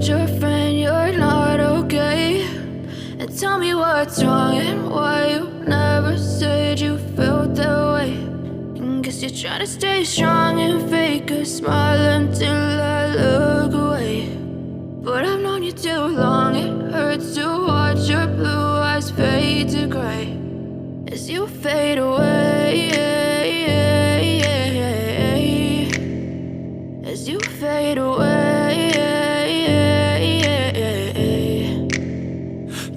told your friend you're not okay? And tell me what's wrong and why you never said you felt that way. And guess you're trying to stay strong and fake a smile until I look away. But I've known you too long, it hurts to watch your blue eyes fade to gray as you fade away, as you fade away.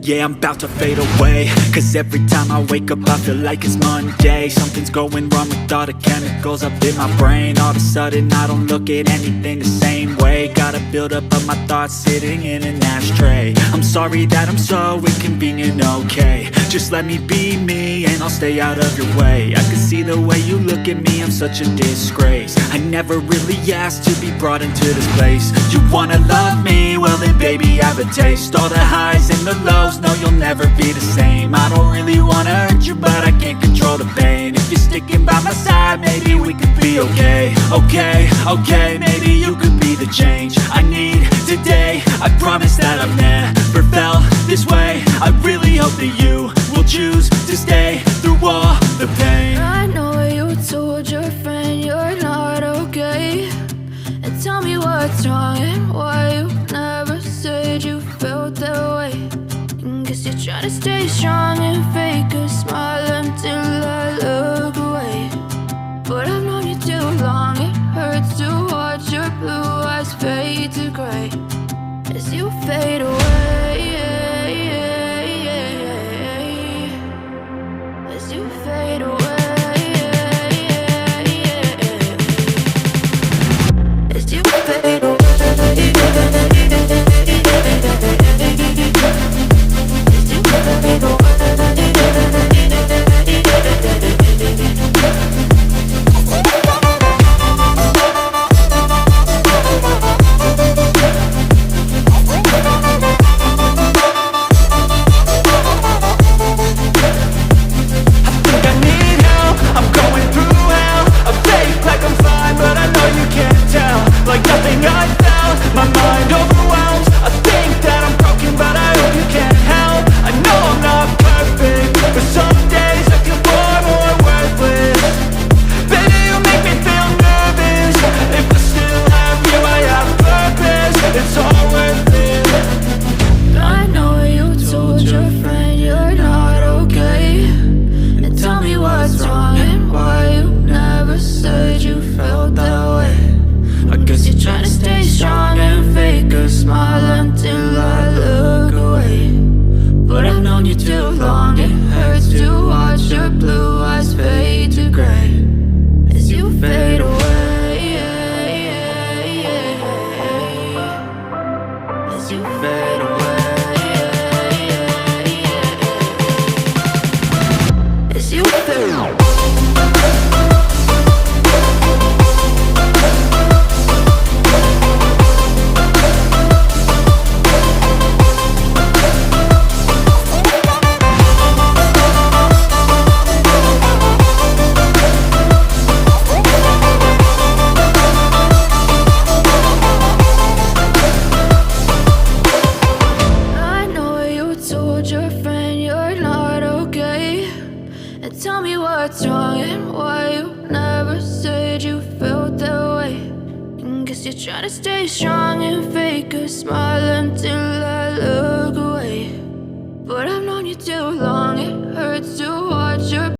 Yeah, I'm about to fade away, cause every time I wake up I feel like it's Monday. Something's going wrong with all the chemicals up in my brain. All of a sudden I don't look at anything the same way. Got a buildup of my thoughts sitting in an ashtray. I'm sorry that I'm so inconvenient, okay? Just let me be me and I'll stay out of your way. I can see the way you look at me, I'm such a disgrace. I never really asked to be brought into this place. You wanna love me? Well then baby I have a taste. All the highs and the lows, no, you'll never be the same. I don't really wanna hurt you, but I can't control the pain. If you're sticking by my side, maybe we could be okay. Okay, maybe you could be the change I need today. I promise that I've never felt this way. I really hope that you will choose to stay through all the pain. I know you told your friend you're not okay. And tell me what's wrong and why you never said you felt that way. Guess you're trying to stay strong and fake a smile until I look away. But I've known you too long, it hurts to watch your blue eyes fade to gray as you fade away, as you fade away, as you fade away. You're trying to stay strong and fake